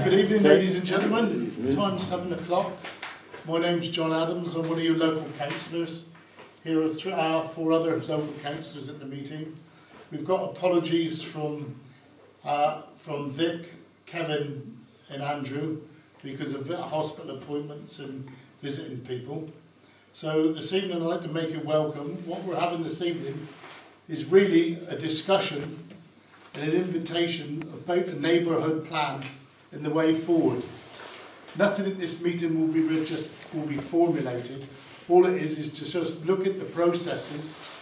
Good evening, ladies and gentlemen. Time's 7 o'clock. My name's John Adams. I'm one of your local councillors. Here are 4 other local councillors at the meeting. We've got apologies from Vic, Kevin and Andrew because of hospital appointments and visiting people. So this evening I'd like to make you welcome. What we're having this evening is really a discussion and an invitation about a neighbourhood plan in the way forward. Nothing at this meeting will be formulated. All it is to just look at the processes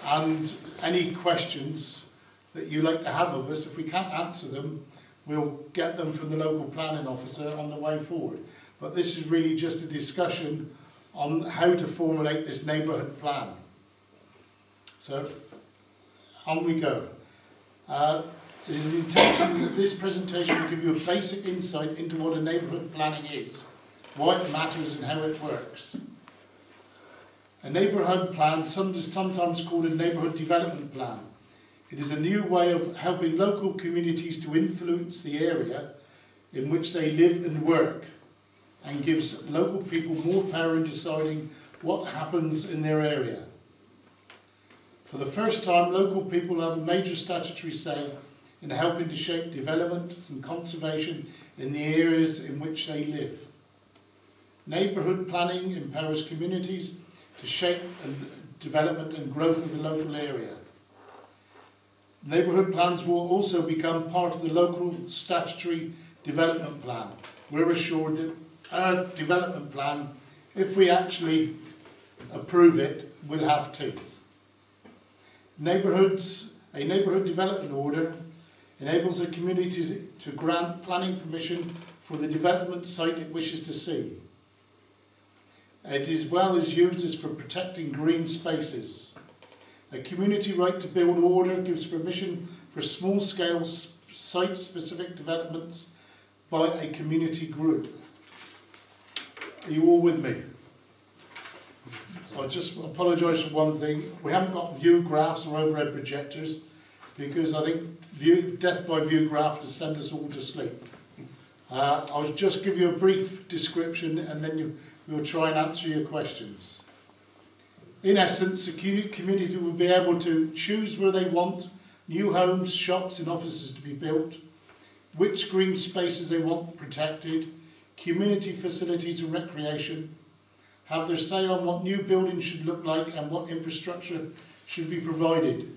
and any questions that you like to have of us. If we can't answer them, we'll get them from the local planning officer on the way forward. But this is really just a discussion on how to formulate this neighbourhood plan. So, on we go. It is the intention that this presentation will give you a basic insight into what a neighbourhood planning is, why it matters and how it works. A neighbourhood plan, sometimes called a neighbourhood development plan. It is a new way of helping local communities to influence the area in which they live and work, and gives local people more power in deciding what happens in their area. For the first time, local people have a major statutory say in helping to shape development and conservation in the areas in which they live. Neighbourhood planning empowers communities to shape development and growth of the local area. Neighbourhood plans will also become part of the local statutory development plan. We're assured that our development plan, if we actually approve it, will have teeth. A neighbourhood development order enables a community to grant planning permission for the development site it wishes to see. It as well as used as for protecting green spaces. A community right to build order gives permission for small-scale site-specific developments by a community group. Are you all with me? I just apologise for one thing. We haven't got view graphs or overhead projectors because I think death by view graph to send us all to sleep. I'll just give you a brief description and then we'll try and answer your questions. In essence, a community will be able to choose where they want new homes, shops and offices to be built, which green spaces they want protected, community facilities and recreation, have their say on what new buildings should look like and what infrastructure should be provided,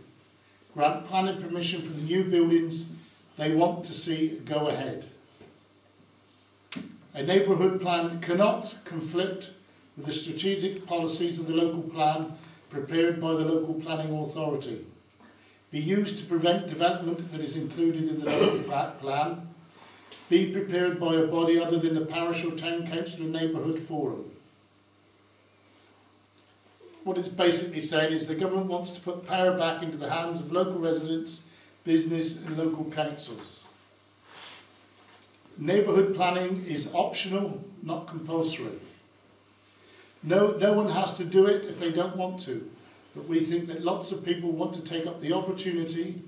grant planning permission for the new buildings they want to see go ahead. A neighbourhood plan cannot conflict with the strategic policies of the local plan prepared by the local planning authority, be used to prevent development that is included in the local plan, be prepared by a body other than the parish or town council or neighbourhood forum. What it's basically saying is the government wants to put power back into the hands of local residents, business and local councils. Neighbourhood planning is optional, not compulsory. No one has to do it if they don't want to, but we think that lots of people want to take up the opportunity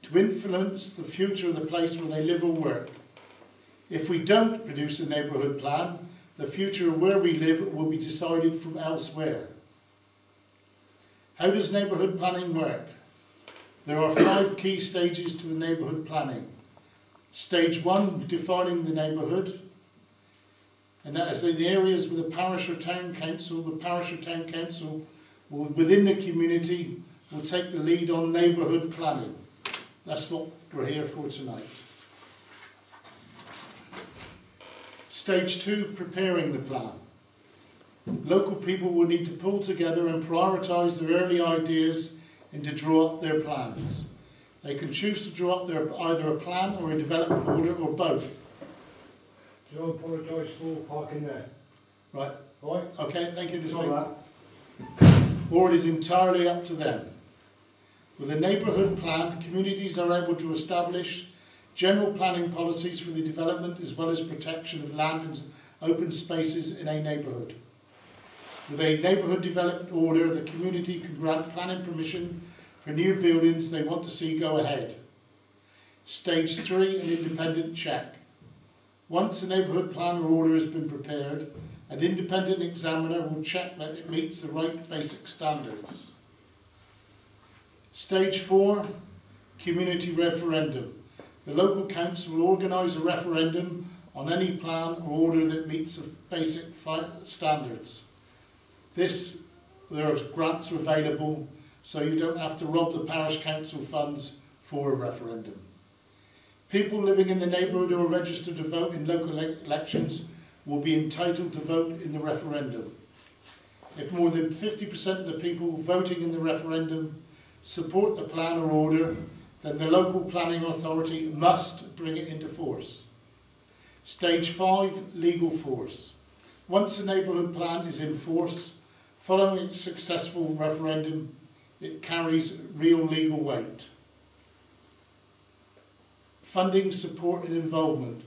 to influence the future of the place where they live or work. If we don't produce a neighbourhood plan, the future of where we live will be decided from elsewhere. How does neighbourhood planning work? There are 5 key stages to the neighbourhood planning. Stage 1, defining the neighbourhood, and that is in the areas with the parish or town council. The parish or town council will, within the community, will take the lead on neighbourhood planning. That's what we're here for tonight. Stage 2, preparing the plan. Local people will need to pull together and prioritise their early ideas and to draw up their plans. They can choose to draw up either a plan or a development order or both. Do I apologise for parking there? Right. Right. Okay, thank you. That. Or it is entirely up to them. With a neighbourhood plan, communities are able to establish general planning policies for the development as well as protection of land and open spaces in a neighbourhood. With a neighbourhood development order, the community can grant planning permission for new buildings they want to see go ahead. Stage 3, an independent check. Once a neighbourhood plan or order has been prepared, an independent examiner will check that it meets the right basic standards. Stage 4, community referendum. The local council will organise a referendum on any plan or order that meets the basic standards. There are grants available, so you don't have to rob the parish council funds for a referendum. People living in the neighbourhood who are registered to vote in local elections will be entitled to vote in the referendum. If more than 50% of the people voting in the referendum support the plan or order, then the local planning authority must bring it into force. Stage 5, legal force. Once a neighbourhood plan is in force, following a successful referendum, it carries real legal weight. Funding, support and involvement.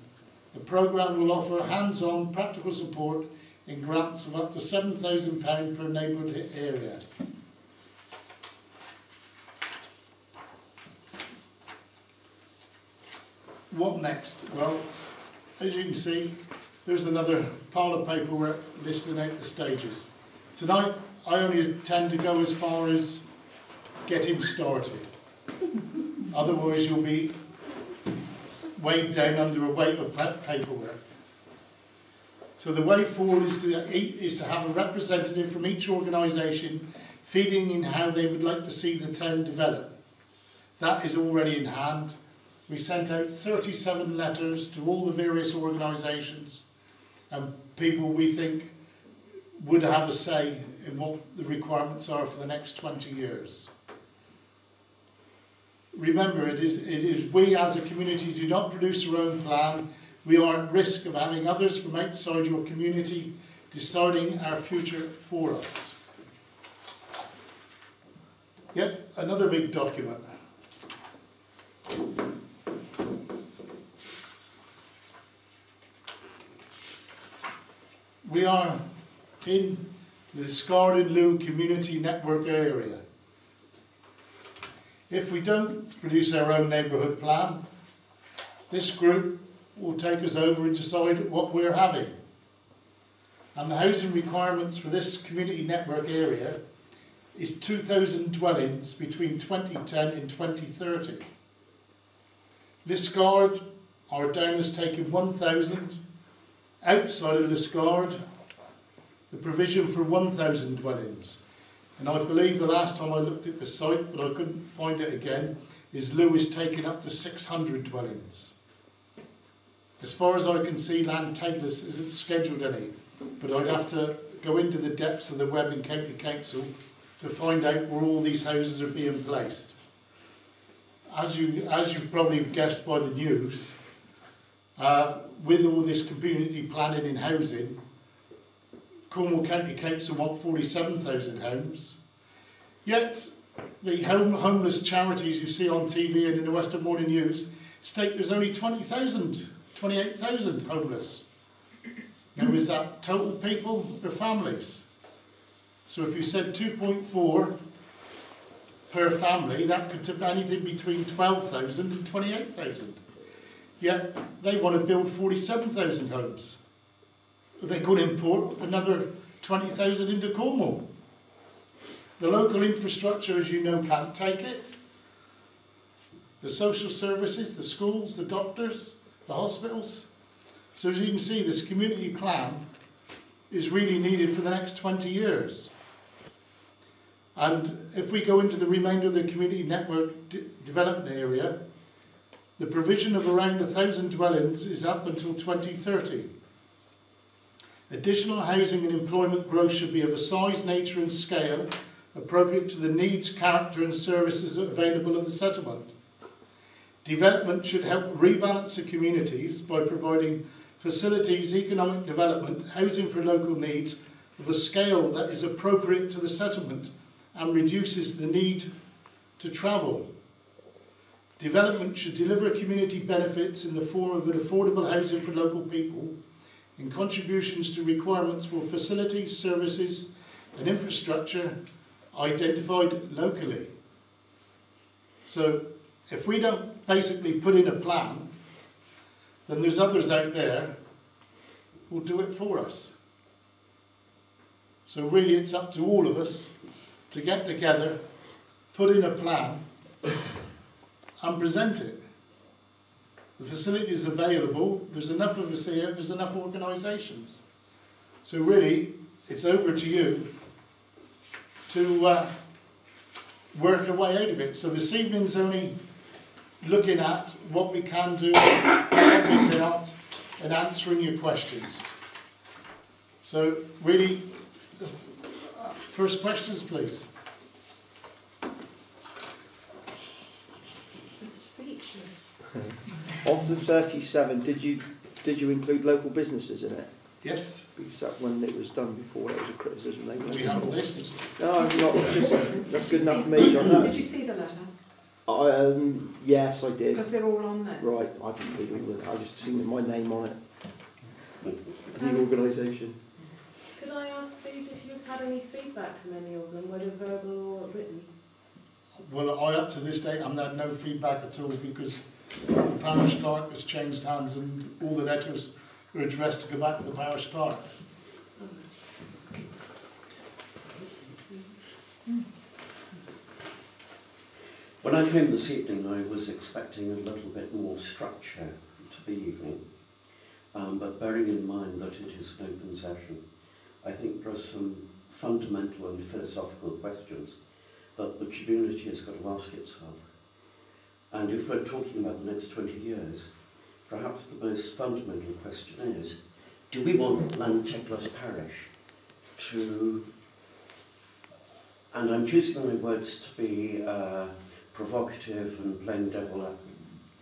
The programme will offer hands-on practical support in grants of up to £7,000 per neighbourhood area. What next? Well, as you can see, there's another pile of paperwork listing out the stages. Tonight, I only tend to go as far as getting started. Otherwise, you'll be weighed down under a weight of paperwork. So the way forward is to have a representative from each organisation feeding in how they would like to see the town develop. That is already in hand. We sent out 37 letters to all the various organisations and people we think would have a say in what the requirements are for the next 20 years. Remember, it is we as a community do not produce our own plan. We are at risk of having others from outside your community deciding our future for us. Yet another big document. We are in the Scarden-Lou Community Network area. If we don't produce our own neighbourhood plan, this group will take us over and decide what we're having. And the housing requirements for this community network area is 2,000 dwellings between 2010 and 2030. Liscard, our down has taken 1,000. Outside of Liscard, the provision for 1,000 dwellings. And I believe the last time I looked at the site, but I couldn't find it again, is Lewis taking up to 600 dwellings. As far as I can see, Lanteglos isn't scheduled any, but I'd have to go into the depths of the web in County Council to find out where all these houses are being placed. As you've probably guessed by the news, with all this community planning in housing, Cornwall County Council want 47,000 homes. Yet the homeless charities you see on TV and in the Western Morning News state there's only 28,000 homeless. Now, is that total people or families? So if you said 2.4 per family, that could be anything between 12,000 and 28,000. Yet they want to build 47,000 homes. They could import another 20,000 into Cornwall. The local infrastructure, as you know, can't take it. The social services, the schools, the doctors, the hospitals. So as you can see, this community plan is really needed for the next 20 years. And if we go into the remainder of the community network development area, the provision of around 1,000 dwellings is up until 2030. Additional housing and employment growth should be of a size, nature and scale appropriate to the needs, character and services available of the settlement. Development should help rebalance the communities by providing facilities, economic development, housing for local needs of a scale that is appropriate to the settlement and reduces the need to travel. Development should deliver community benefits in the form of an affordable housing for local people and contributions to requirements for facilities, services and infrastructure identified locally. So if we don't basically put in a plan, then there's others out there who'll do it for us. So really it's up to all of us to get together, put in a plan and present it. The facility is available, there's enough of us here, there's enough organisations. So really, it's over to you to work our way out of it. So this evening's only looking at what we can do, what we cannot, and answering your questions. So really, first questions please. Speechless. Of the 37, did you include local businesses in it? Yes, Because that when it was done before, that was a criticism. we have a list. No, not just, that's good enough for me, John. Did you see the letter? Yes, I did. Because they're all on there. Right, I didn't read all of it. I just seen my name on it. The organisation. Could I ask please if you've had any feedback from any of them, whether verbal or written? Well, up to this date, I've had no feedback at all because the parish clerk has changed hands and all the letters are addressed to go back to the parish clerk. When I came this evening, I was expecting a little bit more structure to the evening, but bearing in mind that it is an open session, I think there are some fundamental and philosophical questions that the community has got to ask itself. And if we're talking about the next 20 years, perhaps the most fundamental question is, do we want Lanteglos parish to, and I'm choosing my words to be provocative and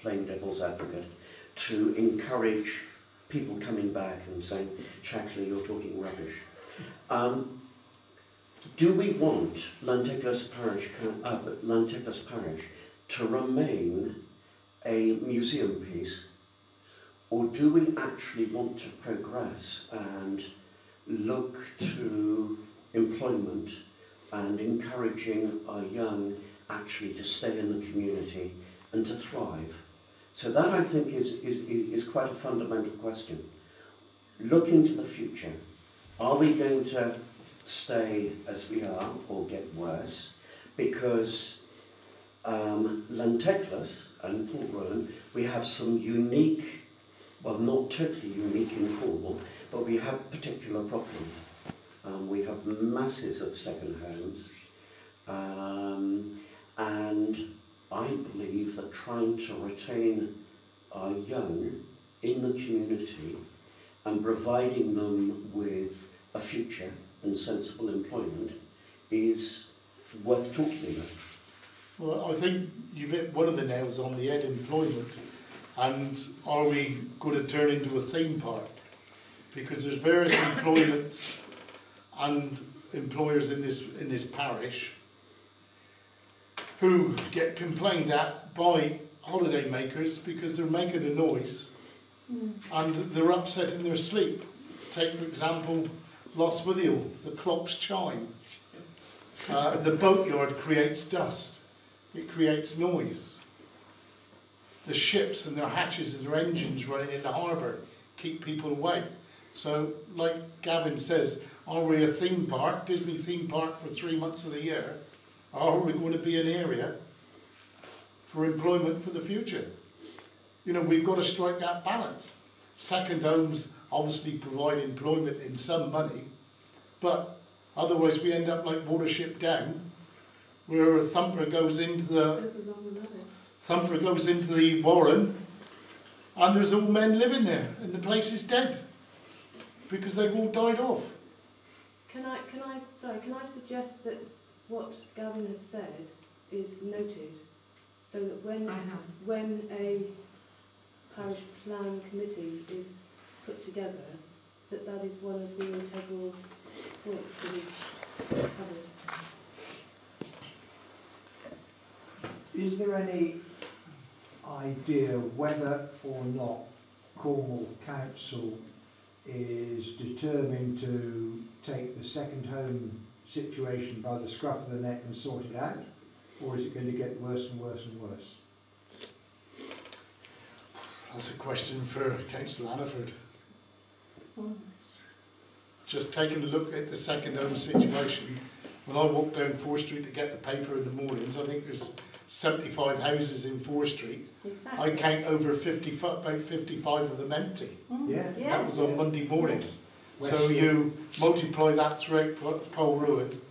playing devil's advocate, to encourage people coming back and saying, Shackley, you're talking rubbish. Do we want Lanteglos parish to remain a museum piece, or do we actually want to progress and look to employment and encouraging our young actually to stay in the community and to thrive? So that, I think, is quite a fundamental question. Look into the future. Are we going to stay as we are or get worse? Because Lanteglos and Port Rowan, we have some unique, well, not totally unique in Cornwall, but we have particular problems. We have masses of second homes, and I believe that trying to retain our young in the community and providing them with a future and sensible employment is worth talking about. Well, I think you've hit one of the nails on the head, employment. And are we going to turn into a theme park? Because there's various employments and employers in this parish who get complained at by holiday makers because they're making a noise and they're upsetting their sleep. Take, for example, Lostwithiel, the clocks chime. The boatyard creates dust. It creates noise. The ships and their hatches and their engines running in the harbour keep people awake. So, like Gavin says, are we a theme park, Disney theme park for 3 months of the year? Or are we going to be an area for employment for the future? You know, we've got to strike that balance. Second homes obviously provide employment in some money, but otherwise we end up like Watership Down, where a thumper goes into the warren, and there's all men living there, and the place is dead because they've all died off. Can I suggest that what Gavin has said is noted, so that when a parish plan committee is put together, that is one of the integral points that is covered. Is there any idea whether or not Cornwall Council is determined to take the second home situation by the scruff of the neck and sort it out, or is it going to get worse and worse and worse? That's a question for Councillor Hannaford. Just taking a look at the second home situation, when I walk down 4th Street to get the paper in the mornings, I think there's 75 houses in 4th Street. Exactly. I count over 55, about 55 of them empty. Yeah. That was on Monday morning. West So Street. you multiply that throughout Pole Ruin,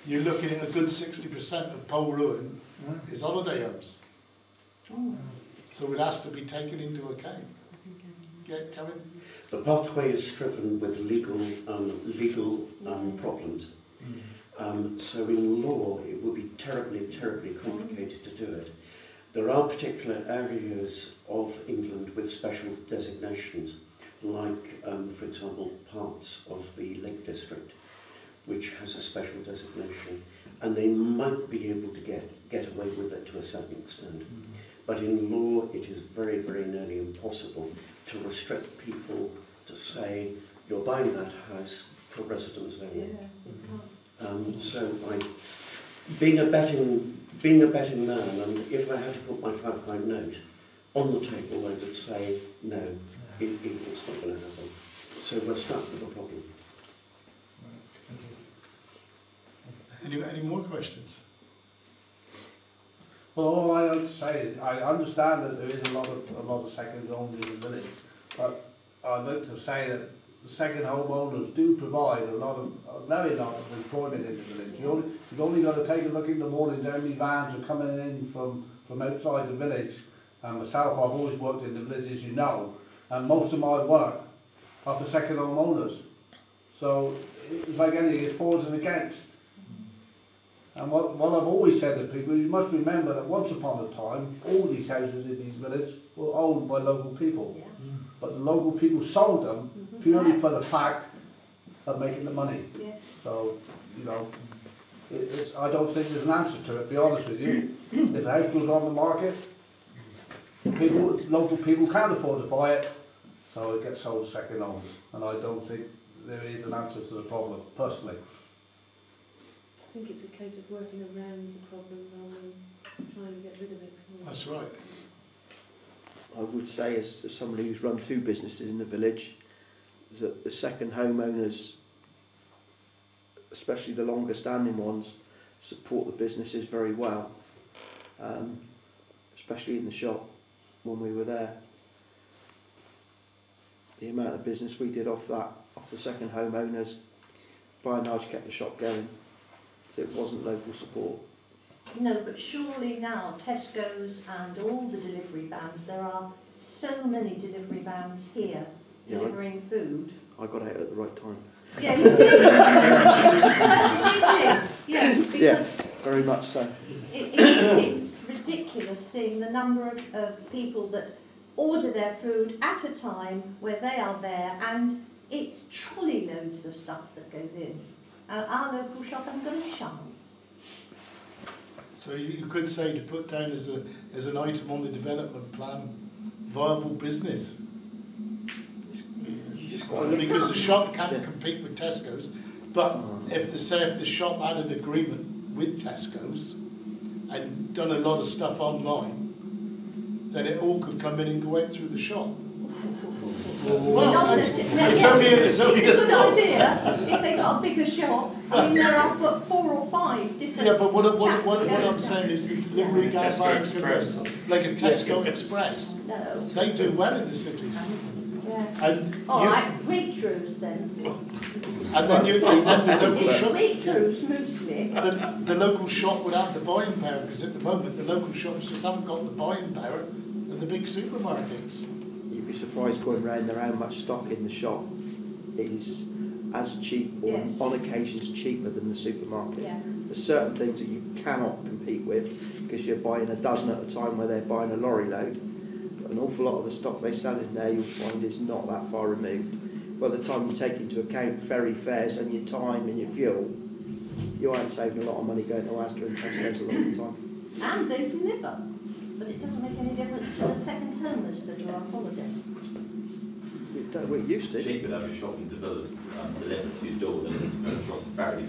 you're looking at a good 60% of Pole Ruin is holiday homes. So it has to be taken into account. Yeah, Kevin? The pathway is striven with legal problems. So in law, it would be terribly, terribly complicated to do it. There are particular areas of England with special designations, like, for example, parts of the Lake District, which has a special designation, and they might be able to get away with it to a certain extent. But in law, it is very, very nearly impossible to restrict people to say, you're buying that house for residence only. So being a betting man, and if I had to put my £5 note on the table, I would say, no, it's not going to happen. So we're stuck with a problem. Any more questions? Well, all I have to say is, I understand that there is a lot of second homes in the village, but I'd like to say that the second homeowners do provide a very lot of employment in the village. You've only got to take a look in the mornings, how many vans are coming in from outside the village. And myself, I've always worked in the village, as you know, and most of my work are for second homeowners. So it's like anything, it's forwards and against. And what I've always said to people is, you must remember that once upon a time, all these houses in these villages were owned by local people. Yeah. But the local people sold them purely for the fact of making the money. Yes. So, you know, I don't think there's an answer to it, to be honest with you. If a house goes on the market, local people can't afford to buy it, so it gets sold to second owners. And I don't think there is an answer to the problem, personally. I think it's a case of working around the problem rather than trying to get rid of it. That's right. I would say, as somebody who's run 2 businesses in the village, is that the second homeowners, especially the longer standing ones, support the businesses very well, especially in the shop when we were there. The amount of business we did off the second homeowners, by and large kept the shop going, so it wasn't local support. No, but surely now Tesco's and all the delivery vans, there are so many delivery vans here delivering food. I got out at the right time. Yeah, you did. You did. Yes, because Yes, very much so. it's ridiculous seeing the number of people that order their food at a time where they are there, and it's trolley loads of stuff that goes in. Our local shop hasn't got a chance. So you could say, to put down as an item on the development plan, viable business. You just got to Because the shop can't compete with Tesco's, but if the shop had an agreement with Tesco's and done a lot of stuff online, then it all could come in and go out through the shop. Well, it's only a a good thought. idea if they got a bigger shop. I mean, there are 4 or 5 different. Yeah, but what chaps I'm saying is the delivery guys like a Tesco Express. No. They do well in the cities. Yeah. And All you, right, Waitrose then. and then the local It's shop. Waitrose mostly. The local shop would have the buying power, because at the moment the local shops just haven't got the buying power of the big supermarkets. You'd be surprised going round there how much stock in the shop is as cheap, or Yes. on occasions cheaper than the supermarket. Yeah. There's certain things that you cannot compete with because you're buying a dozen at a time where they're buying a lorry load. But an awful lot of the stock they sell in there you'll find is not that far removed. By the time you take into account ferry fares and your time and your fuel, you aren't saving a lot of money going to Asda and Tesco's a lot of the time. And they deliver. But it doesn't make any difference to the second homeless that are on holiday. We're used to. It's cheaper to have a shopping delivered to your door than it's going across the ferry.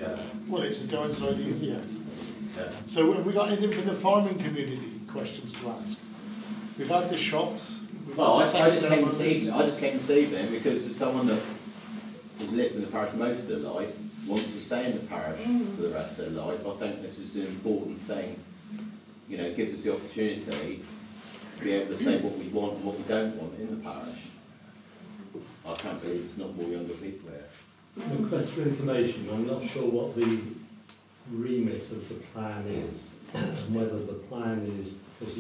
Well, it's a downside easier. Yeah. So have we got anything from the farming community questions to ask? We've had the shops, we've Well, I just second came this homeowners. evening. I just came this evening because as someone that has lived in the parish most of their life wants to stay in the parish for the rest of their life. I think this is an important thing. You know, it gives us the opportunity to be able to say what we want and what we don't want in the parish. I can't believe there's not more younger people here. Request for information. I'm not sure what the remit of the plan is, and whether the plan is, because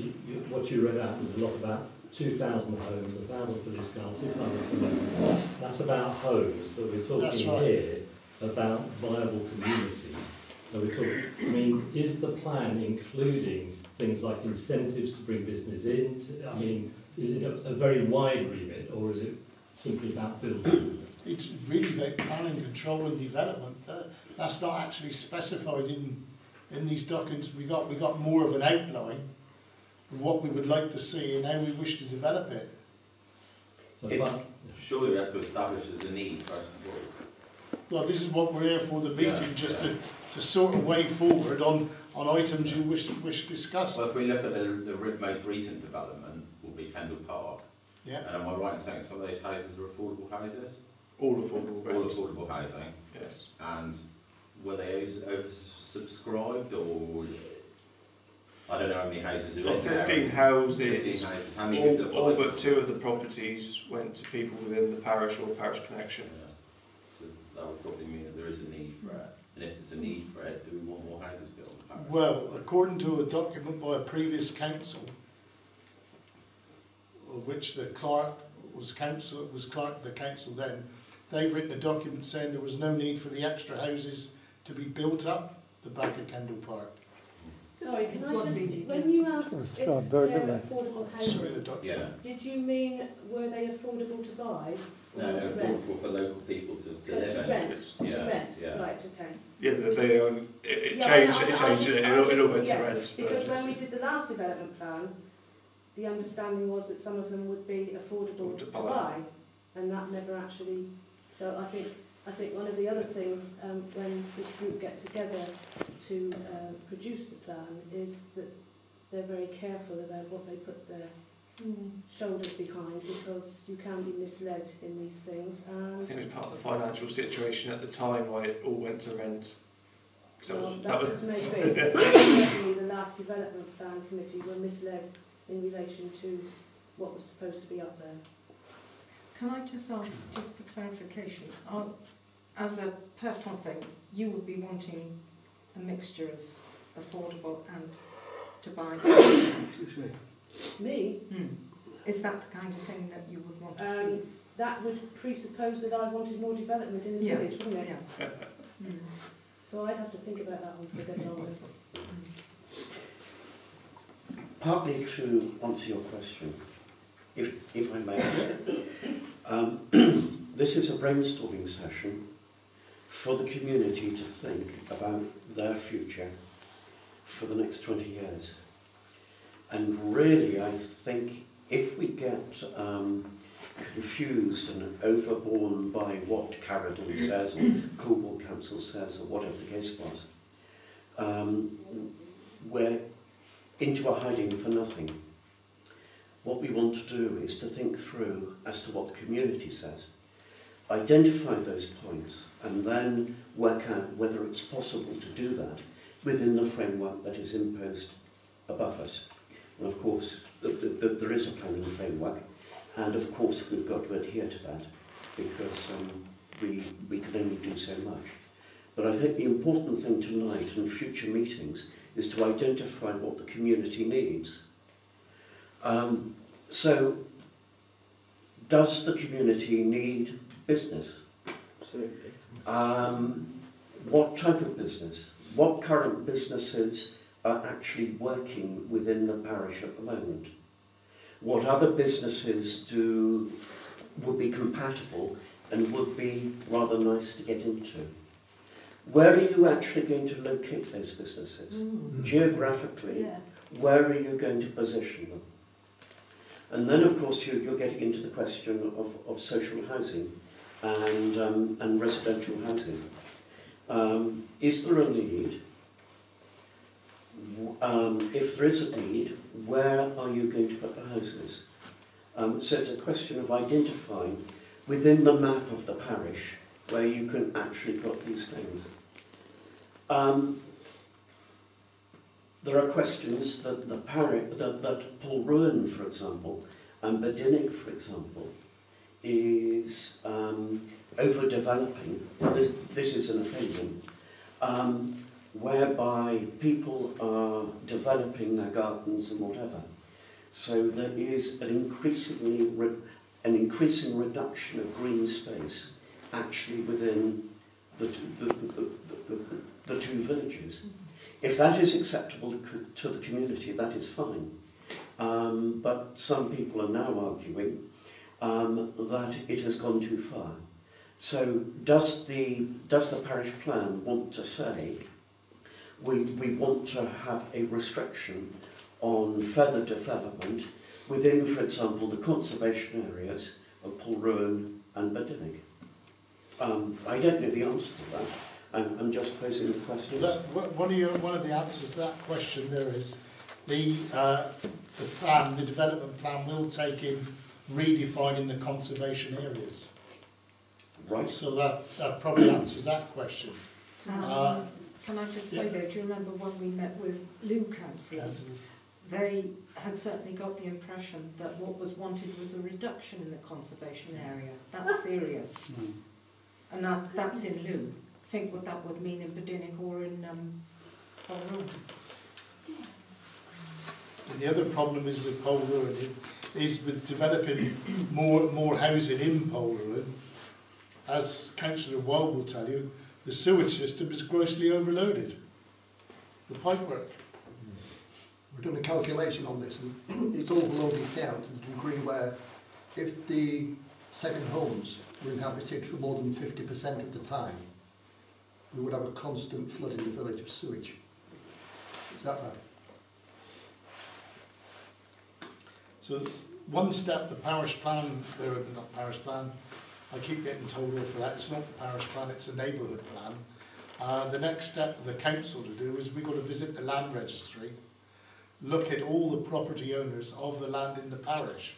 what you read out was a lot about 2,000 homes, 1,000 for this guy, 600 for that. That's about homes, but we're talking here about viable community. So we're talking, I mean, is the plan including things like incentives to bring business in? I mean, is it a very wide remit, or is it simply about building? It's really about planning, control and development. That's not actually specified in these documents. We got more of an outline of what we would like to see and how we wish to develop it. So Surely we have to establish there's a need first of all. Well, this is what we're here for, the meeting, just to sort a way forward on items you wish discussed. Well, if we look at the most recent development, will be Kendall Park. Yeah. And am I right in saying some of those houses are affordable houses? All affordable All rent. affordable housing. Yes. And were they oversubscribed or I don't know how many houses are Well, in there. 15 houses. 15 houses. How many people All applied? but 2 of the properties went to people within the parish or parish connection. Yeah. So that would probably mean that there is a need for it. And if there's a need for it, do we want more houses built in the parish? Well, according to a document by a previous council, of which the clerk was clerk of the council then, they've written a document saying there was no need for the extra houses to be built up the back of Kendall Park. Sorry, can It's I one just, meeting. when you asked if they're affordable Sorry, housing, the document. Yeah. did you mean were they affordable to buy or No, to rent? affordable for local people to So live to in. rent, Yeah, to rent, yeah. right, okay. Yeah, it Yeah, changed. I know, It I changed. just- It I all just- went to yes, rent. because when we did the last development plan, the understanding was that some of them would be affordable To to buy. buy, and that never actually. So I think one of the other things when the group get together to produce the plan is that they're very careful about what they put their shoulders behind, because you can be misled in these things. I And think it was part of the financial situation at the time why it all went to rent. 'Cause well, that that's was, as may be. Certainly the last development plan committee were misled in relation to what was supposed to be up there. Can I just ask, just for clarification, as a personal thing, you would be wanting a mixture of affordable and to buy? Me? Is that the kind of thing that you would want to see? That would presuppose that I wanted more development in the Yeah, village, wouldn't it? Yeah. So I'd have to think about that one for a bit longer. Partly to answer your question, if I may, this is a brainstorming session for the community to think about their future for the next 20 years. And really, I think if we get confused and overborne by what Carradine says or Coolwell Council says or whatever the case was, we're into a hiding for nothing. What we want to do is to think through as to what the community says, identify those points, and then work out whether it's possible to do that within the framework that is imposed above us. And of course, there is a planning framework, and of course we've got to adhere to that, because we can only do so much. But I think the important thing tonight and future meetings is to identify what the community needs. So, does the community need business? Absolutely. What type of business? What current businesses are actually working within the parish at the moment? What other businesses would be compatible and would be rather nice to get into? Where are you actually going to locate those businesses? Geographically, where are you going to position them? And then, of course, you're getting into the question of social housing and residential housing. Is there a need? If there is a need, where are you going to put the houses? So it's a question of identifying within the map of the parish where you can actually put these things. There are questions that the parish, that Polruan, for example, and Badinnick, for example, is overdeveloping. This is an opinion, whereby people are developing their gardens and whatever. So there is an increasing reduction of green space actually within the two villages. If that is acceptable to the community, that is fine. But some people are now arguing that it has gone too far. So does the parish plan want to say we want to have a restriction on further development within, for example, the conservation areas of Polruan and Badinnick? I don't know the answer to that. I'm just posing the question. One of the answers to that question there is the development plan will take in redefining the conservation areas. Right. So that probably answers that question. Can I just say though, do you remember when we met with Lou councillors? Yes. They had certainly got the impression that what was wanted was a reduction in the conservation area. That's serious. And that's in Lou. Think what that would mean in Badinnick or in Polruan. And the other problem is with Polruan is with developing more housing in Polruan. As Councillor Wild will tell you, the sewage system is grossly overloaded. The pipework. We've done a calculation on this, and it's all below the account to the degree where if the second homes were inhabited for more than 50% of the time, we would have a constant flood in the village of sewage. Is that right? So one step, the parish plan, not parish plan, I keep getting told off for that, it's not the parish plan, it's a neighbourhood plan. The next step the council to do is we've got to visit the land registry, look at all the property owners of the land in the parish.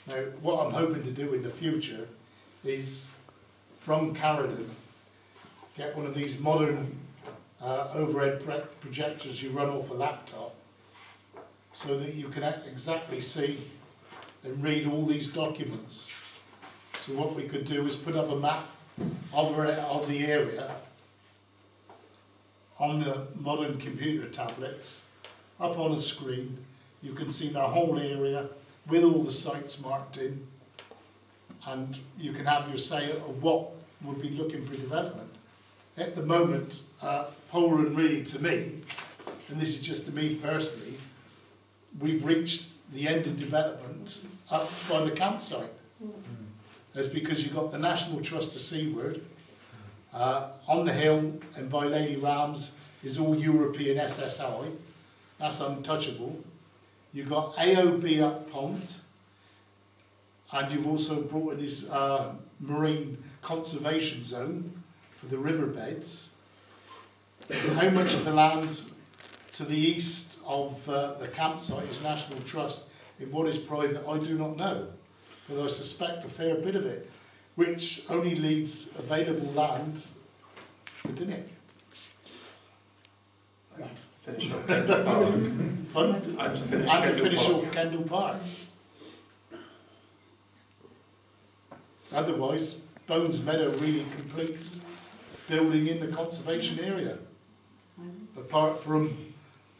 Now, what I'm hoping to do in the future is, from Carradon, get one of these modern overhead projectors you run off a laptop, so that you can exactly see and read all these documents. So what we could do is put up a map of the area on the modern computer tablets, up on a screen. You can see the whole area with all the sites marked in, and you can have your say of what would be looking for development. At the moment, Polruan really, to me, and this is just to me personally, we've reached the end of development up by the campsite. That's because you've got the National Trust to seaward. On the hill and by Lady Rams is all European SSI. That's untouchable. You've got AOB up pond, and you've also brought in this marine conservation zone for the riverbeds. How much of the land to the east of the campsite is National Trust in what is private, I do not know. But I suspect a fair bit of it, which only leaves available land for Badinnick. Finish off Kendall Park. And to finish off Kendall Park. Otherwise, Bones Meadow really completes building in the conservation area, apart from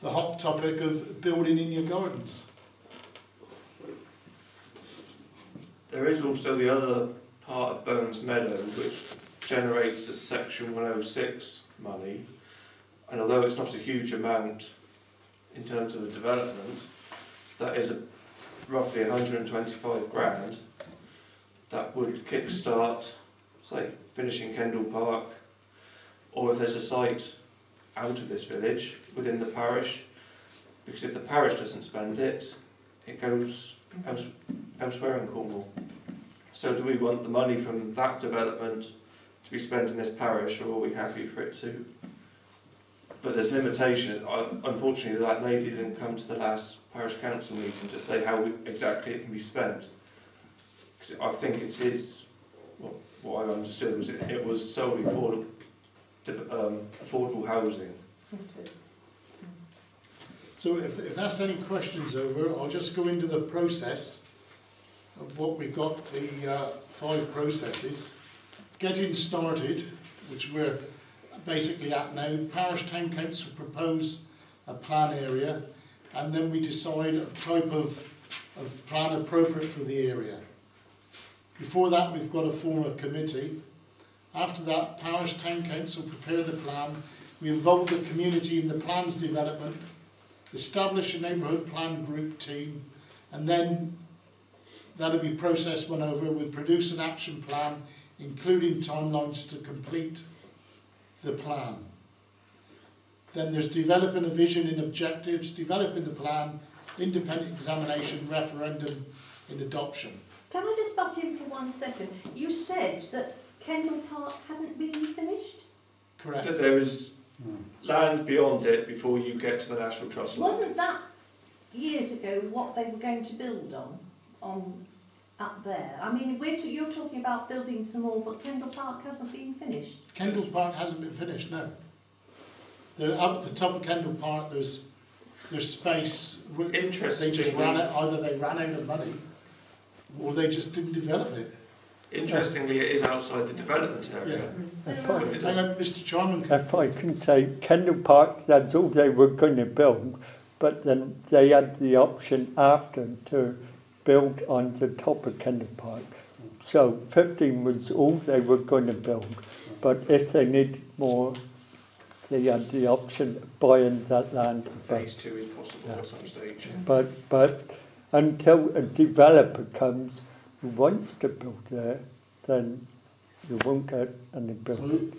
the hot topic of building in your gardens. There is also the other part of Bones Meadow which generates the Section 106 money, and although it's not a huge amount in terms of the development, that is roughly 125 grand that would kick-start, say, finishing Kendall Park, or if there's a site out of this village within the parish, because if the parish doesn't spend it, it goes elsewhere in Cornwall. So do we want the money from that development to be spent in this parish, or are we happy for it to? But there's limitation. Unfortunately, that lady didn't come to the last parish council meeting to say how exactly it can be spent. because I think it is, well, what I understood was it was solely for affordable housing. It is. So if that's any questions over, I'll just go into the process of what we've got, the 5 processes. Getting started, which we're basically at now. Parish Town Council propose a plan area, and then we decide a type of plan appropriate for the area. Before that, we've got to form a committee. After that, Parish Town Council prepare the plan. We involve the community in the plan's development, establish a neighbourhood plan group team, and then that'll be processed one over. We'll produce an action plan, including timelines to complete the plan. Then there's developing a vision and objectives, developing the plan, independent examination, referendum, and adoption. Can I just butt in for 1 second? You said that Kendall Park hadn't been finished? Correct. That there is land beyond it before you get to the National Trust line. Wasn't that years ago what they were going to build on up there? I mean, you're talking about building some more, but Kendall Park hasn't been finished. Kendall Park hasn't been finished, no. Up at the top of Kendall Park, there's space. Interesting. They just ran out, either they ran out of money, or they just didn't develop it. Interestingly, it is outside the development area. If But it doesn't- Mr. Chairman, if I can say, Kendall Park, that's all they were going to build, but then they had the option after to build on the top of Kendall Park. So 15 was all they were going to build, but if they needed more, they had the option of buying that land. Phase 2 is possible at some stage. But until a developer comes who wants to build there, then you won't get any building.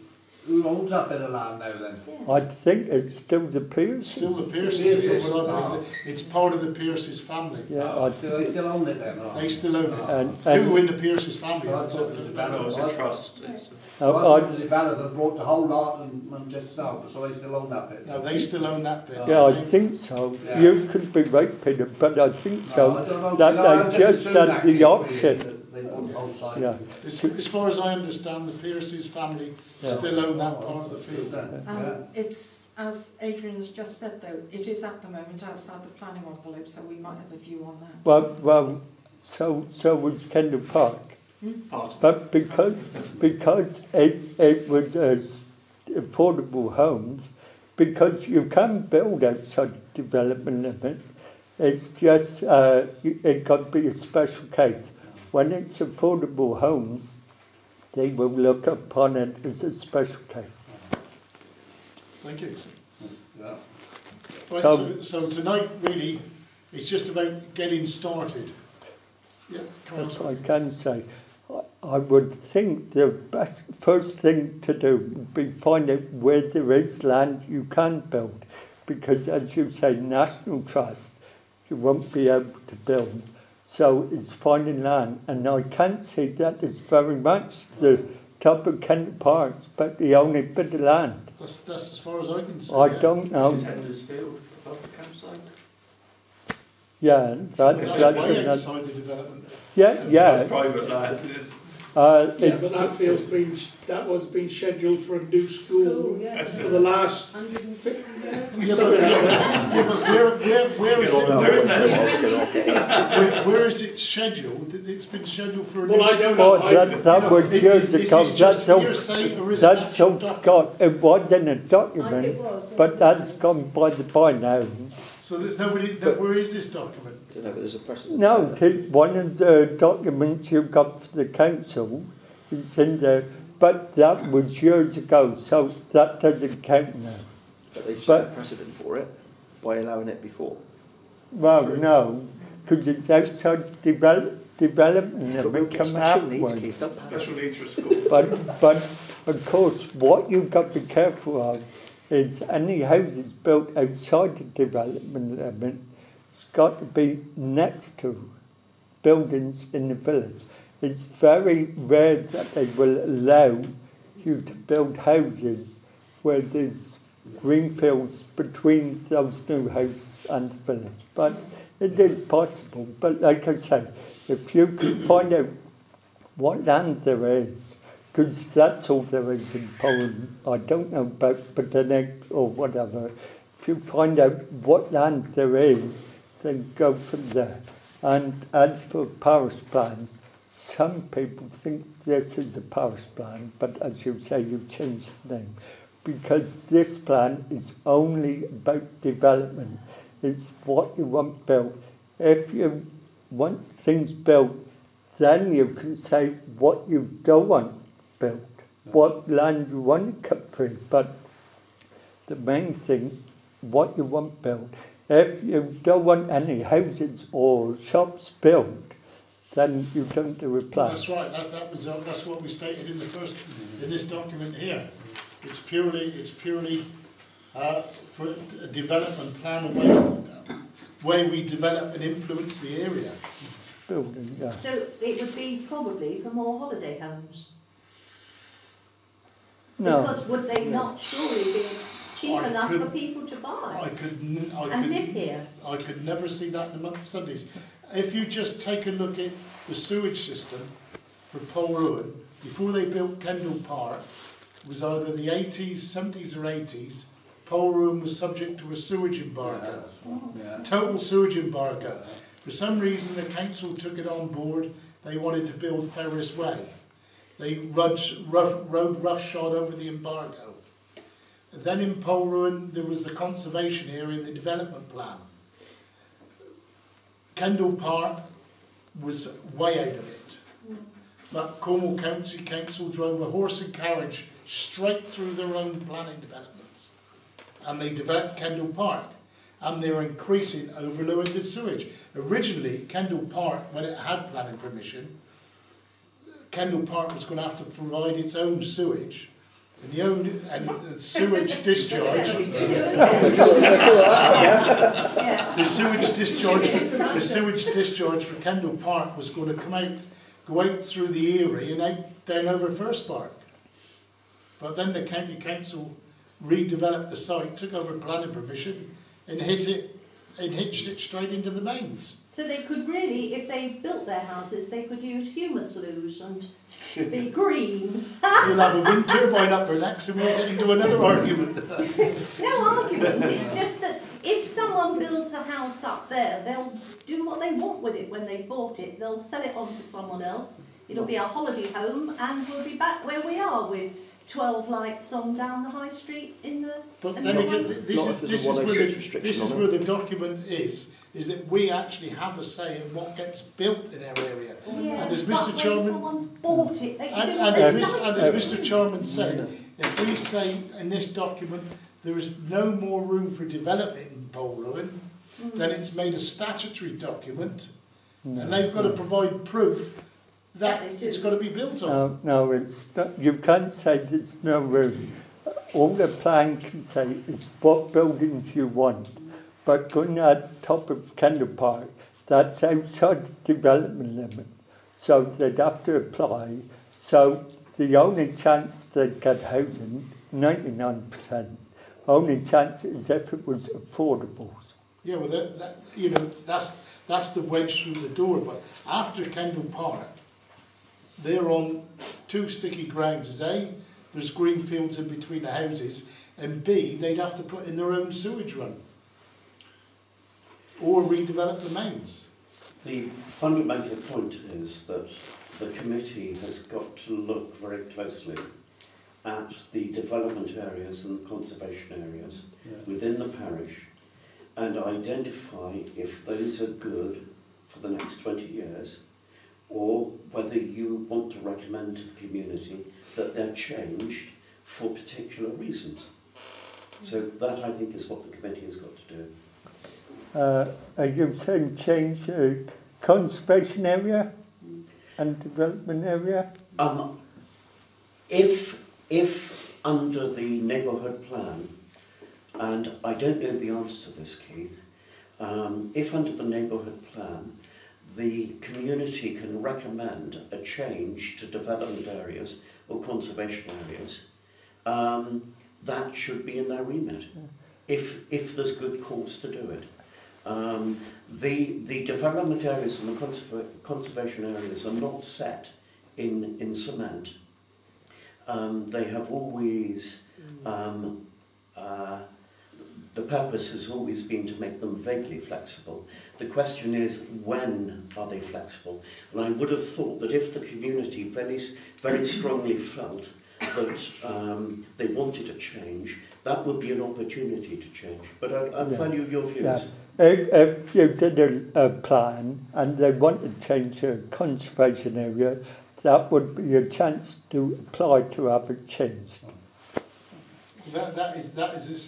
Who owns that bit of land now then? I think it's still the Pierces. still the Pierces, Pierces. from what I believe. It's part of the Pierces family. Yeah, They still own it then? They still own it. and Who in the Pierces family Well, I owns thought it? it was No, it's a trust. the developer brought the whole lot and just no, so they still own that bit. No, they still own that bit. yeah, I think so. Yeah. You could be right, Peter, but I think so. I don't know, that you know, they I'm just assumed had actually the option. They bought the whole site. Yeah, As far as I understand, the Pierces family Yeah. still own that part of the field. Yeah. It's, as Adrian has just said though, it is at the moment outside the planning envelope, so we might have a view on that. well, so was Kendall Park. Part of But because it was affordable homes, because you can build outside the development limit, it's just it got to be a special case. When it's affordable homes, they will look upon it as a special case. Thank you. Yeah. Right, So- so tonight really, it's just about getting started. Yeah, If Councillor. I can say, I would think the best first thing to do would be find out where there is land you can build, because as you say, National Trust, you won't be able to build. So it's finding land, and I can't see that is very much the top of Kent Parks, but the only bit of land. That's as far as I can see. I yeah. don't know. This is Hendersfield, above the campsite. Yeah, That's that's way another. outside the development. Yeah, That's yeah. private land. It's Yeah, but that one's been scheduled for a new school yes. for the last 150 years. Yeah, but where is it? Where is it scheduled? It's been scheduled for a Well, new I don't school. know. That was years Is ago. this just That's all. hearsay or is it That's actual all document? got. It was in a It document, was. but that's gone by the by now. So there's nobody. Where is this document? I don't know, but there's a precedent. No, it's one of the documents you got for the council. It's in there, but that was years ago, so that doesn't count now. But they set But- a precedent for it by allowing it before. Well, no, because it's outside development But we'll and get come special needs outwards. kids, don't we? special needs for school. But of course, what you've got to be careful of is any houses built outside the development limit, it's got to be next to buildings in the village. It's very rare that they will allow you to build houses where there's green fields between those new houses and the village. But it is possible. But like I say, if you can find out what land there is, because that's all there is in Poland. I don't know about Botanic or whatever. If you find out what land there is, then go from there. And as for parish plans, some people think this is a parish plan, but as you say, you changed the name. Because this plan is only about development. It's what you want built. If you want things built, then you can say what you don't want built, what land you want to cut free. But the main thing, what you want built. If you don't want any houses or shops built, then you don't do a plan. That's right. That's what we stated in this document here. It's purely for a development plan, a way we develop and influence the area. Building, yeah. So it would be probably for more holiday homes. No. Because would they not surely be cheap enough for people to buy and live here? I could never see that in the month of Sundays. If you just take a look at the sewage system for Polruan, before they built Kendall Park, it was either the 80s, 70s or 80s, Polruan was subject to a sewage embargo. Total sewage embargo. For some reason the council took it on board, they wanted to build Ferris Way. They rode roughshod over the embargo. And then in Polruan there was the conservation area, the development plan. Kendall Park was way out of it. But Cornwall County Council drove a horse and carriage straight through their own planning developments. And they developed Kendall Park. And they're increasing overloaded sewage. Originally, Kendall Park, when it had planning permission, Kendall Park was going to have to provide its own sewage. And the sewage discharge, the sewage discharge for Kendall Park was going to go out through the Erie and out down over First Park. But then the county council redeveloped the site, took over planning permission, and hitched it straight into the mains. So they could really, if they built their houses, they could use humus glues and be green. You'll have a wind turbine up her necks and we'll get into another argument. No argument, it's just that if someone builds a house up there, they'll do what they want with it when they bought it. They'll sell it on to someone else. It'll be a holiday home and we'll be back where we are with 12 lights on down the high street in the... But then again, this is where the document is that we actually have a say in what gets built in our area. Yeah, and as Mr. Chairman, someone's bought it, they and as Mr. Chairman said, if we say in this document there is no more room for development in Polruan, then it's made a statutory document, and they've got to provide proof that it's got to be built on. No, it's not, you can't say there's no room. All the plan can say is what buildings you want. But going at the top of Kendall Park, that's outside the development limit. So they'd have to apply. So the only chance they'd get housing, 99%, only chance is if it was affordable. Yeah, well, that's the wedge through the door. But after Kendall Park, they're on two sticky grounds. As A, there's green fields in between the houses, and B, they'd have to put in their own sewage run or redevelop the mains. The fundamental point is that the committee has got to look very closely at the development areas and conservation areas within the parish and identify if those are good for the next 20 years or whether you want to recommend to the community that they're changed for particular reasons. So that, I think, is what the committee has got to do. Are you saying change conservation area and development area? If under the neighbourhood plan, and I don't know the answer to this, Keith, if under the neighbourhood plan the community can recommend a change to development areas or conservation areas, that should be in their remit, if there's good cause to do it. The development areas and the conservation areas are not set in cement. They have always, the purpose has always been to make them vaguely flexible. The question is, when are they flexible? And I would have thought that if the community very strongly felt that they wanted a change, that would be an opportunity to change. But I value your views. Yeah. If you did a plan and they want to change a conservation area, that would be a chance to apply to have it changed. That is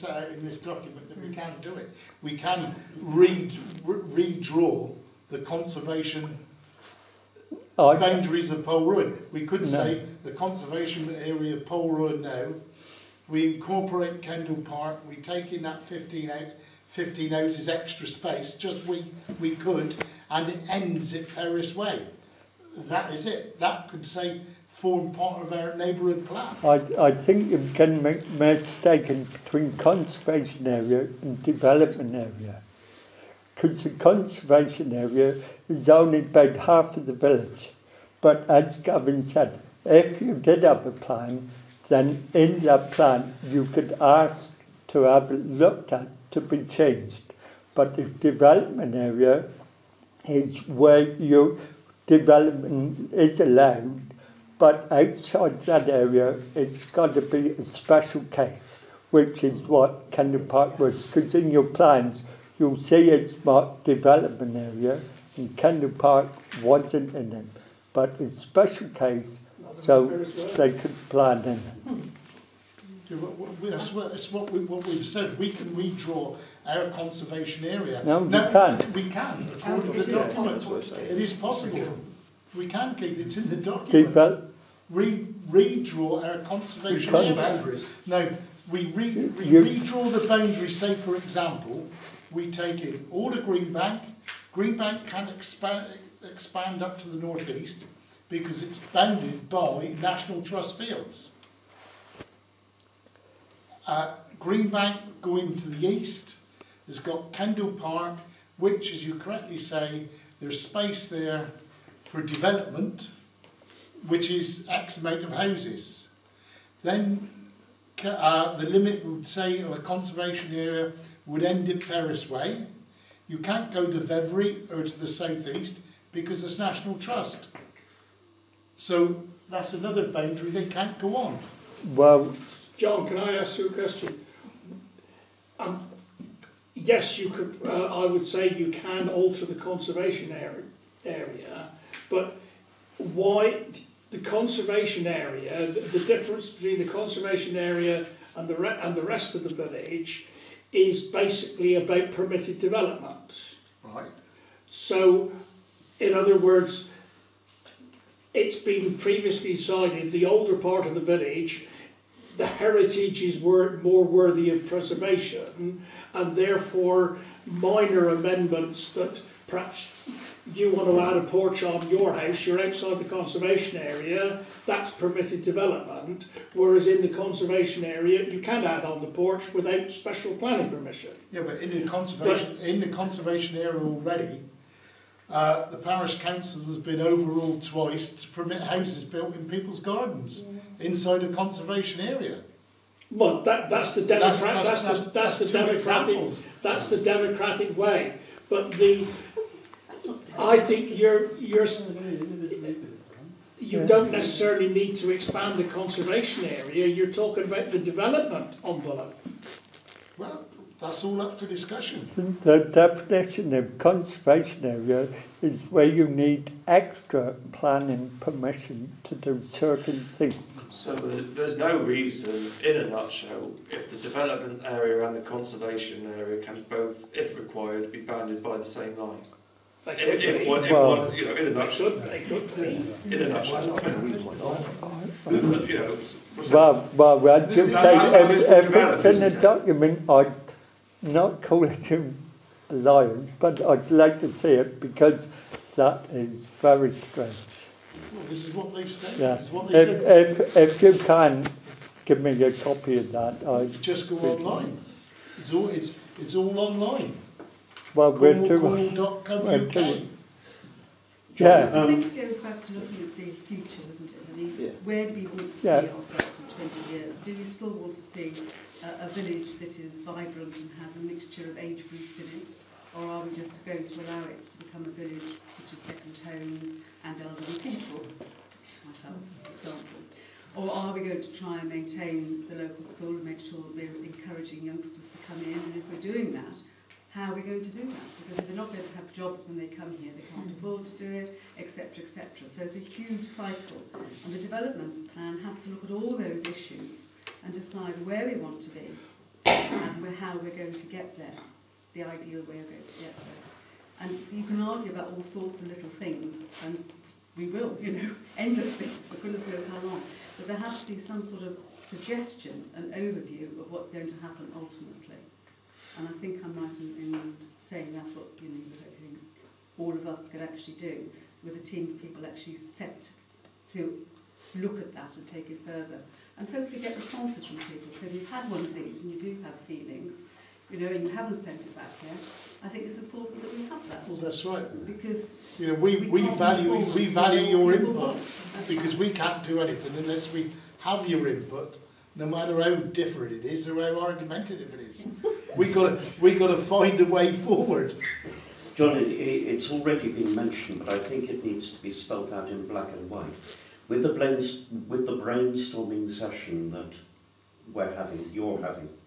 in this document that we can do it. We can redraw the conservation boundaries of Polruan. We could say the conservation area of Polruan now, we incorporate Kendall Park, we take in that 15 houses extra space, just we could, and it ends at Ferris Way. That is it. That could say form part of our neighbourhood plan. I think you can make mistaken between conservation area and development area. Because the conservation area is only about half of the village. But as Gavin said, if you did have a plan, then in that plan you could ask to have it looked at to be changed. But the development area is where your development is allowed, but outside that area it's got to be a special case, which is what Kendall Park was. Because in your plans you'll see it's marked development area and Kendall Park wasn't in it, but it's special case, so they could plan in it. That's what we've said. We can redraw our conservation area. No, we can't. We can, according to the document. It is possible. We can, Keith. It's in the document. Redraw our conservation area. Boundaries. No, we redraw the boundary. Say, for example, we take in all the Greenbank. Greenbank can expand up to the northeast because it's bounded by National Trust fields. Greenbank going to the east has got Kendall Park, which, as you correctly say, there's space there for development, which is X amount of houses. Then the limit would say of a conservation area would end at Ferris Way. You can't go to Vevery or to the southeast because it's National Trust. So that's another boundary they can't go on. Well, John, can I ask you a question? Yes, you could. I would say you can alter the conservation area, but why the conservation area? The difference between the conservation area and the rest of the village is basically about permitted development. Right. So, in other words, it's been previously decided the older part of the village, the heritage is more worthy of preservation, and therefore minor amendments that perhaps you want to add a porch on your house, you're outside the conservation area, that's permitted development, whereas in the conservation area you can add on the porch without special planning permission. Yeah, but in the conservation area already, the parish council has been overruled twice to permit houses built in people's gardens inside a conservation area. Well, that's the democratic way. But I think you don't necessarily need to expand the conservation area. You're talking about the development envelope. Well, that's all up for discussion. The definition of conservation area is where you need extra planning permission to do certain things. So there's no reason, in a nutshell, if the development area and the conservation area can both, if required, be bounded by the same line. If one, in a nutshell, they could be. In a nutshell. Well, I'd just say if it's in a document, I'd not call it a alliance, but I'd like to see it because that is very strange. Well, this is what they've stated. Yeah. This is what they said. If you can give me a copy of that, I'd just go online. It's all online. Well, Cornwall.co.uk. Yeah. I think it goes back to looking at the future, isn't it? I mean, where do we want to see ourselves in 20 years? Do we still want to see a village that is vibrant and has a mixture of age groups in it? Or are we just going to allow it to become a village which is second homes and elderly people, myself, for example? Or are we going to try and maintain the local school and make sure that we're encouraging youngsters to come in? And if we're doing that, how are we going to do that? Because if they're not going to have jobs when they come here, they can't afford to do it, etc., etc. So it's a huge cycle. And the development plan has to look at all those issues and decide where we want to be and how we're going to get there, the ideal way of going to get there. And you can argue about all sorts of little things, and we will, endlessly, for goodness knows how long. But there has to be some sort of suggestion, an overview of what's going to happen ultimately. And I think I'm right in saying that's what all of us could actually do, with a team of people actually set to look at that and take it further, and hopefully get responses from people. So if you've had one of these and you do have feelings, and you haven't sent it back yet, I think it's important that we have that. Well, that's right. Because we value your input, because we can't do anything unless we have your input, no matter how different it is or how argumentative it is. we got to find a way forward. John, it's already been mentioned, but I think it needs to be spelled out in black and white. With the brainstorming session that you're having,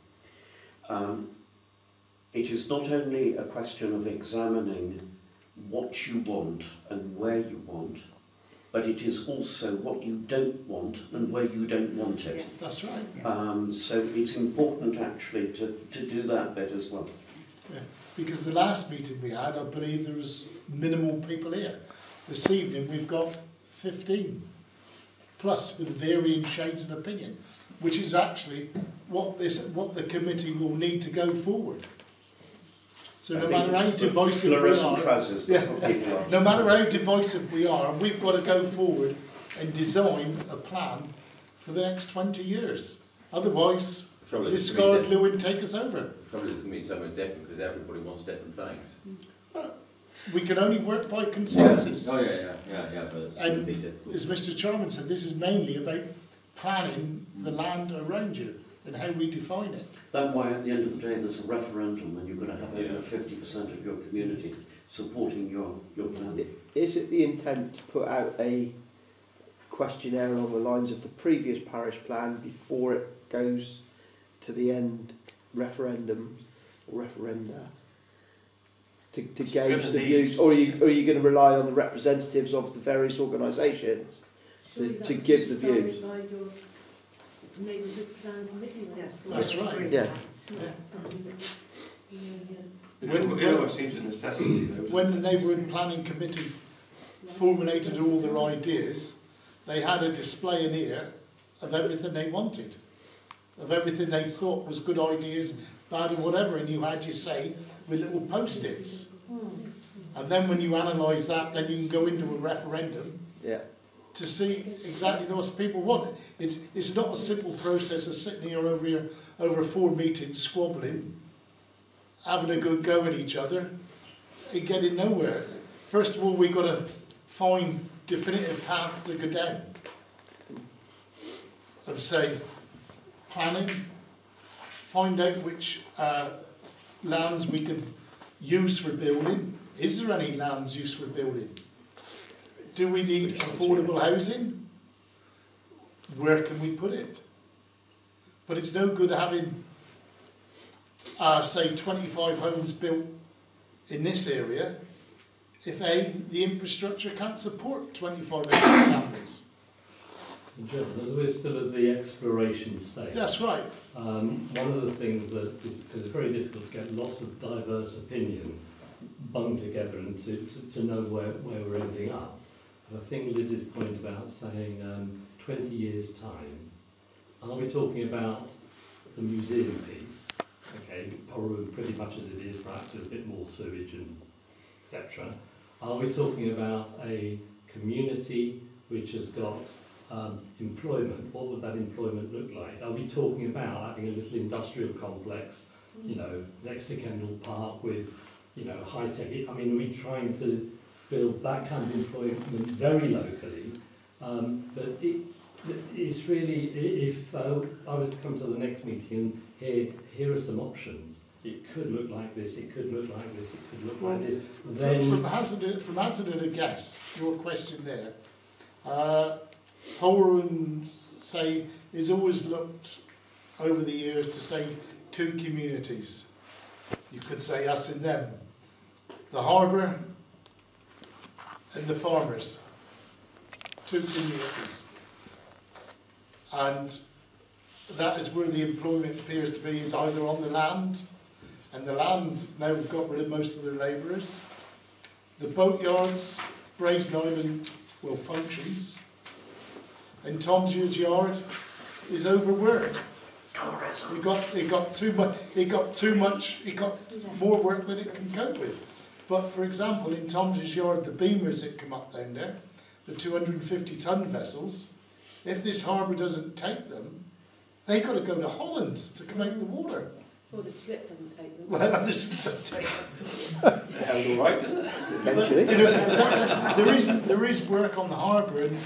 it is not only a question of examining what you want and where you want, but it is also what you don't want and where you don't want it. That's right. So it's important actually to do that bit as well. Yeah. Because the last meeting we had, I believe there was minimal people here. This evening we've got 15 plus with varying shades of opinion, which is actually what the committee will need to go forward. So no matter how divisive we are, no matter how divisive we are, we've got to go forward and design a plan for the next 20 years. Otherwise, this Scarlet Lewin take us over. The trouble is it's going to be something different because everybody wants different things. We can only work by consensus. Yeah. Oh yeah. But it's going to be difficult. As Mr. Chairman said, this is mainly about planning the land around you and how we define it. That's why at the end of the day there's a referendum and you're going to have over 50% of your community supporting your plan. Is it the intent to put out a questionnaire along the lines of the previous parish plan before it goes to the end referendum or referenda to gauge the views, or are you going to rely on the representatives of the various organisations to give the views? Neighbourhood Plan Committee. Yes, that's right. Yeah. It almost seems a necessity though. When the Neighbourhood Planning Committee formulated all their ideas, they had a display in here of everything they wanted, of everything they thought was good ideas, bad or whatever, and you had your say with little post-its. And then when you analyse that, then you can go into a referendum to see exactly what people want. It's not a simple process of sitting here over 4 meetings squabbling, having a good go at each other and getting nowhere. First of all, we've got to find definitive paths to go down. Of say, planning, find out which lands we can use for building. Is there any lands used for building? Do we need affordable housing? Where can we put it? But it's no good having, say, 25 homes built in this area if the infrastructure can't support 25 families. John, as we're still at the exploration stage. That's right. One of the things that is, because it's very difficult to get lots of diverse opinion bunged together and to know where we're ending up. I think Liz's point about saying 20 years' time, are we talking about the museum piece, okay, Poru pretty much as it is, perhaps with a bit more sewage and etc. Are we talking about a community which has got employment? What would that employment look like? Are we talking about having a little industrial complex, next to Kendall Park with, high-tech? I mean, are we trying to build that kind of employment very locally. But it's really, if I was to come to the next meeting and here are some options, it could look like this, it could look like this, it could look like this. Then from hazard a guess, your question there, Holborn, say, is always looked over the years to say two communities. You could say us and them. The harbour and the farmers. Two communities. And that is where the employment appears to be, is either on the land, and the land, now we've got rid of most of their labourers. The boatyards, Brazen Island, well, functions. And Tom's Yard is overworked. It got more work than it can cope with. But for example, in Tom's Yard, the beamers that come up down there, the 250-ton vessels, if this harbour doesn't take them, they got to go to Holland to come out the water. Or the slip doesn't take them. Well, this doesn't take them. They held all right, didn't they? Eventually. There is work on the harbour, and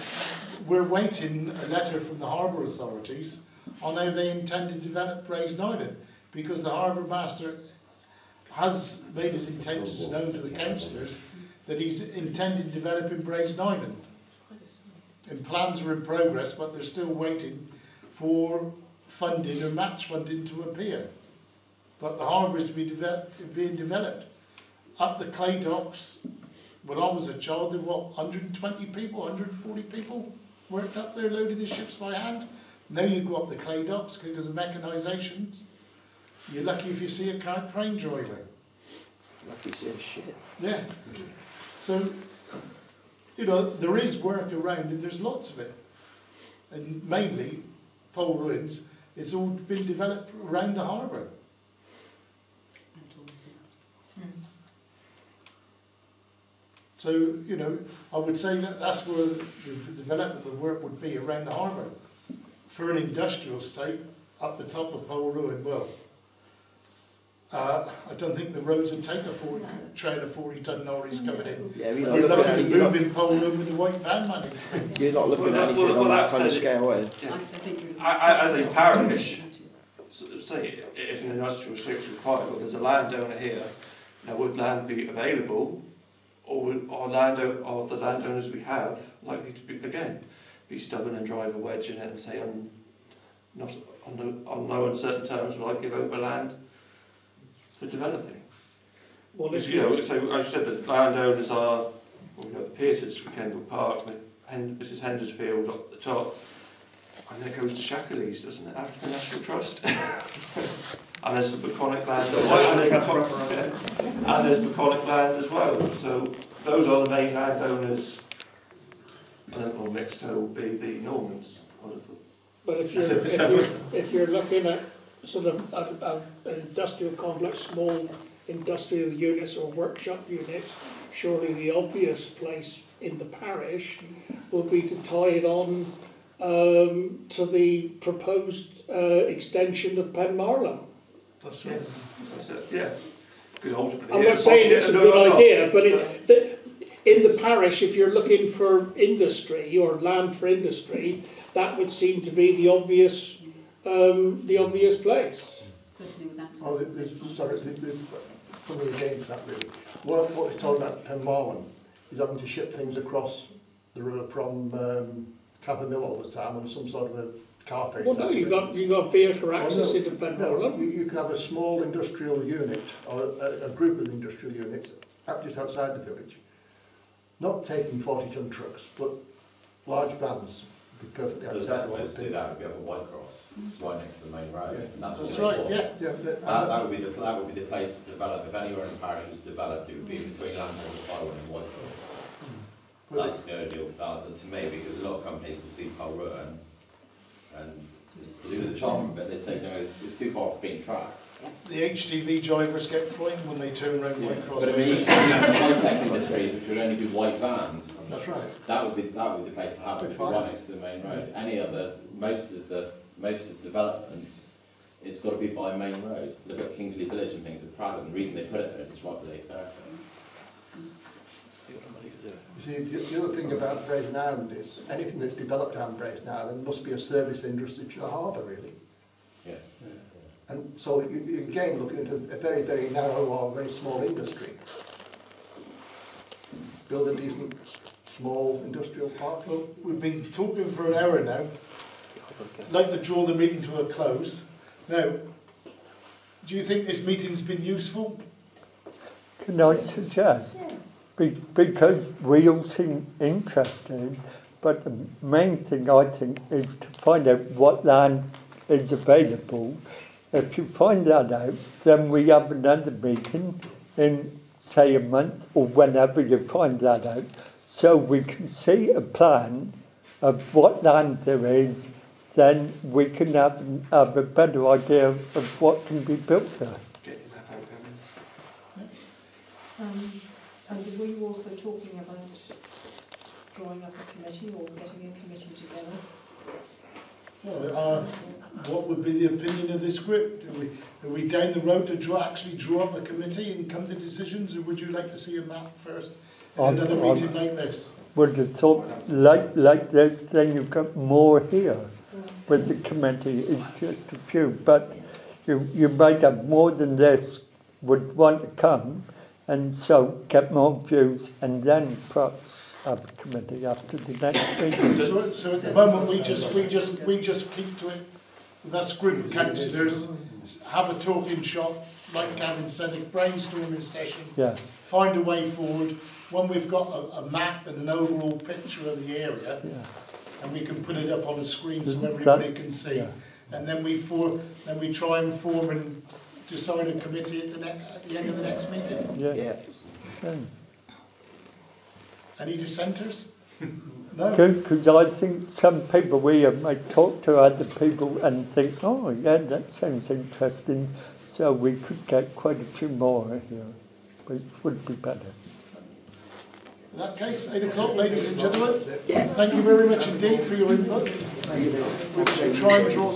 we're waiting a letter from the harbour authorities on how they intend to develop Brazen Island, because the harbour master has made his intentions known to the councillors that he's intending developing Brazen Island. And plans are in progress, but they're still waiting for funding or match funding to appear. But the harbour is being developed. Up the clay docks, when I was a child, there were 120 people, 140 people worked up there loading the ships by hand. Now you go up the clay docks because of mechanisations. You're lucky if you see a crane driver. Lucky to see a ship. Yeah. So, you know, there is work around and there's lots of it. And mainly, Pole Ruins, it's all been developed around the harbour. So, you know, I would say that that's where the development of the work would be, around the harbour. For an industrial site, up the top of Pole Ruin, well, I don't think the roads would take a train of 40-ton lorries coming in. Yeah, you're looking at moving Pole Ruin with the white van man. You're not looking at anything on that kind of scale, are you? As a parish, say if an industrial site is required, well, there's a landowner here. Now, would land be available, or are the landowners we have likely to be stubborn and drive a wedge in it and say, on no uncertain terms will I give over land for developing? Well, if you know, so as you said, the landowners are, well, you know, the Pearsons for Kendall Park, Mrs. Hendersfield up the top, and then it goes to Shackley's, doesn't it? African National Trust. And there's the Bucolic land as well. And there's Bucolic land as well. So those are the main landowners. And then Mixto will be the Normans, I would have thought. But if you're looking at sort of an industrial complex, small industrial units or workshop units, surely the obvious place in the parish would be to tie it on to the proposed extension of Penmarlin. That's right. Yeah. I'm not saying it's a good idea, but in the parish, if you're looking for industry or land for industry, that would seem to be the obvious place. Certainly with access. Oh, there's something against that really. What we're talking about Penmarlin is having to ship things across the river from Capper Mill all the time on some sort of a carpet. Well, no, you've got vehicle access into Penmarlin. No, you can have a small industrial unit or a group of industrial units just outside the village, not taking 40-ton trucks, but large vans. Perfectly the best way to do that would be up a White Cross, right next to the main road. Yeah. And that's right. Yeah. That would be the place to develop. If anywhere in the parish was developed, it would be between Lanteglos Silo and White Cross. That's the ideal development to me, because a lot of companies will see Pole Ruin and it's to do with the charm, but they say no, it's too far for being tracked. The HGV drivers get frightened when they turn around White Cross. But I mean, high-tech industries, which would only be white vans. That's right. That would be the place to have it. Right next to the main road. Any other, most of the developments, it's got to be by main road. Look at Kingsley Village and things at Pradham. The reason they put it there is it's right below 30. You see, the other thing about Brazen Island is anything that's developed around Brazen Island must be a service industry to the harbour, really. Yeah. And so you again looking at a very, very narrow or very small industry. Build a decent small industrial park. Well, we've been talking for an hour now. I'd like to draw the meeting to a close. Now, do you think this meeting's been useful? Can I suggest? Because we all seem interested, but the main thing I think is to find out what land is available. If you find that out, then we have another meeting in, say, a month or whenever you find that out, so we can see a plan of what land there is, then we can have a better idea of what can be built there. And were you also talking about drawing up a committee or getting a committee together? Well, what would be the opinion of this group? Are we down the road to actually draw up a committee and come to decisions, or would you like to see a map first in another meeting like this? Would have thought like this, then you've got more here. With the committee, it's just a few, but you might have more than this would want to come, and so get more views, and then perhaps have a committee after the next meeting. So at the moment we just keep to it. With us group of councillors, have a talking shop, like Gavin said, a brainstorming session. Yeah. Find a way forward. When we've got a map and an overall picture of the area, and we can put it up on a screen so everybody can see. Yeah. And then we try and form and decide a committee at the end of the next meeting. Yeah. Any dissenters? No. Because I think some people we might talk to other people and think, oh yeah, that sounds interesting. So we could get quite a few more here, which would be better. In that case, 8 o'clock, ladies and gentlemen. Yes. Thank you very much indeed for your input. We should try and draw